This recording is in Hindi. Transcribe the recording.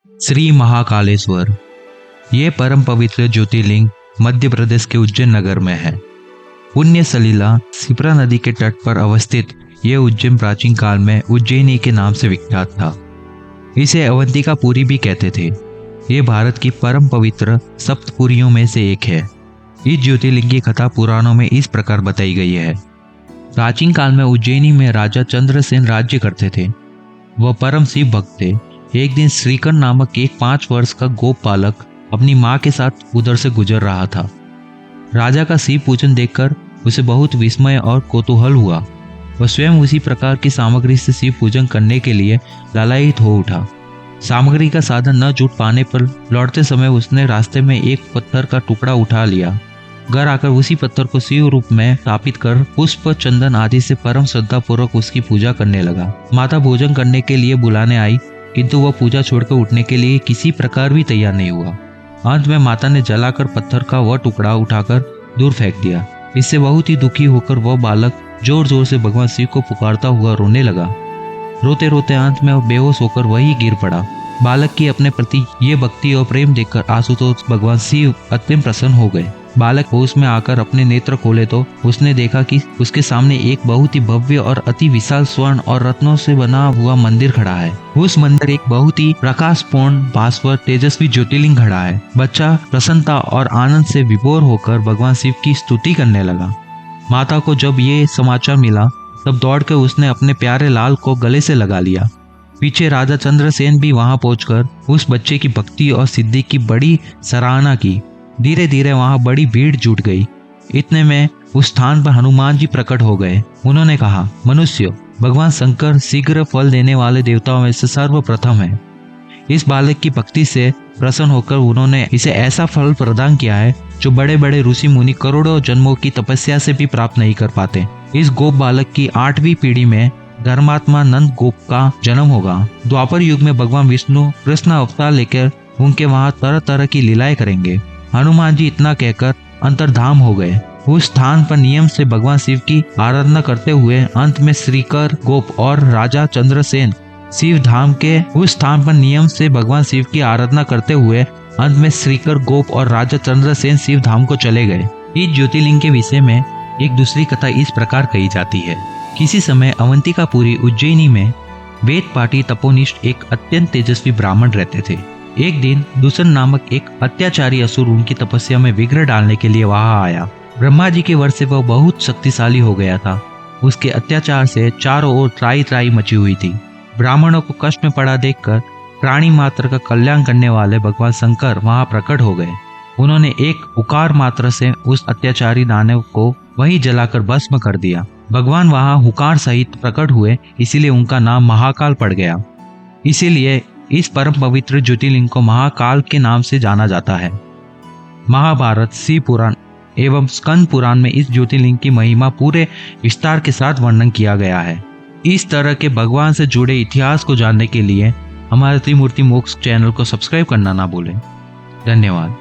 श्री महाकालेश्वर। ये परम पवित्र ज्योतिर्लिंग मध्य प्रदेश के उज्जैन नगर में है। पुण्य सलीला शिप्रा नदी के तट पर अवस्थित ये उज्जैन प्राचीन काल में उज्जैनी के नाम से विख्यात था। इसे अवंतिकापुरी भी कहते थे। ये भारत की परम पवित्र सप्तपुरियों में से एक है। इस ज्योतिर्लिंग की कथा पुराणों में इस प्रकार बताई गई है। प्राचीन काल में उज्जैनी में राजा चंद्रसेन राज्य करते थे। वह परम शिव भक्त थे। एक दिन श्रीकंठ नामक एक 5 वर्ष का गोप बालक अपनी माँ के साथ उधर से गुजर रहा था। राजा का शिव पूजन देखकर उसे बहुत विस्मय और कौतूहल हुआ। वह स्वयं उसी प्रकार की सामग्री से शिव पूजन करने के लिए लालायित हो उठा। सामग्री का साधन न जुट पाने पर लौटते समय उसने रास्ते में एक पत्थर का टुकड़ा उठा लिया। घर आकर उसी पत्थर को शिव रूप में स्थापित कर पुष्प चंदन आदि से परम श्रद्धा पूर्वक उसकी पूजा करने लगा। माता भोजन करने के लिए बुलाने आई, किंतु वह पूजा छोड़कर उठने के लिए किसी प्रकार भी तैयार नहीं हुआ। अंत में माता ने जलाकर पत्थर का वह टुकड़ा उठाकर दूर फेंक दिया। इससे बहुत ही दुखी होकर वह बालक जोर जोर से भगवान शिव को पुकारता हुआ रोने लगा। रोते रोते अंत में वह बेहोश होकर वही गिर पड़ा। बालक की अपने प्रति ये भक्ति और प्रेम देखकर आशुतोष भगवान शिव अत्यंत प्रसन्न हो गए। बालक होश में आकर अपने नेत्र खोले तो उसने देखा कि उसके सामने एक बहुत ही भव्य और अति विशाल स्वर्ण और रत्नों से बना हुआ मंदिर खड़ा है। उस मंदिर एक बहुत ही प्रकाशपूर्ण भास्वर तेजस्वी ज्योतिर्लिंग खड़ा है। बच्चा प्रसन्नता और आनंद से विभोर होकर भगवान शिव की स्तुति करने लगा। माता को जब ये समाचार मिला तब दौड़कर उसने अपने प्यारे लाल को गले से लगा लिया। पीछे राजा चंद्रसेन भी वहां पहुंचकर उस बच्चे की भक्ति और सिद्धि की बड़ी सराहना की। धीरे धीरे वहां बड़ी भीड़ जुट गई। इतने में उस स्थान पर हनुमान जी प्रकट हो गए। उन्होंने कहा, मनुष्य, भगवान शंकर शीघ्र फल देने वाले देवताओं में से सर्वप्रथम है। इस बालक की भक्ति से प्रसन्न होकर उन्होंने इसे ऐसा फल प्रदान किया है जो बड़े बड़े ऋषि मुनि करोड़ों जन्मों की तपस्या से भी प्राप्त नहीं कर पाते। इस गोप बालक की 8वीं पीढ़ी में धर्मात्मा नंद गोप का जन्म होगा। द्वापर युग में भगवान विष्णु कृष्ण अवतार लेकर उनके वहां तरह तरह की लीलाएं करेंगे। हनुमान जी इतना कहकर अंतर्धाम हो गए। उस स्थान पर नियम से भगवान शिव की आराधना करते हुए अंत में श्रीकर गोप और राजा चंद्रसेन शिव धाम के उस स्थान पर नियम से भगवान शिव की आराधना करते हुए अंत में श्रीकर गोप और राजा चंद्रसेन शिव धाम को चले गए। इस ज्योतिर्लिंग के विषय में एक दूसरी कथा इस प्रकार कही जाती है। किसी समय अवंतिकापुरी उज्जैनी में वेद पाठी तपोनिष्ठ एक अत्यंत तेजस्वी ब्राह्मण रहते थे। एक दिन दूषण नामक एक अत्याचारी असुर उनकी तपस्या में विघ्न डालने के लिए वहां आया। ब्रह्मा जी के वर से वह बहुत शक्तिशाली हो गया था। उसके अत्याचार से चारों ओर त्राही त्राही मची हुई थी। ब्राह्मणों को कष्ट में पड़ा देखकर प्राणी मात्र का कल्याण करने वाले भगवान शंकर वहां प्रकट हो गए। उन्होंने एक उकार मात्र से उस अत्याचारी दानव को वहीं जलाकर भस्म कर दिया। भगवान वहां हुकार सहित प्रकट हुए, इसीलिए उनका नाम महाकाल पड़ गया। इसीलिए इस परम पवित्र ज्योतिर्लिंग को महाकाल के नाम से जाना जाता है। महाभारत, शिव पुराण एवं स्कंद पुराण में इस ज्योतिर्लिंग की महिमा पूरे विस्तार के साथ वर्णन किया गया है। इस तरह के भगवान से जुड़े इतिहास को जानने के लिए हमारे त्रिमूर्ति मोक्ष चैनल को सब्सक्राइब करना ना भूलें। धन्यवाद।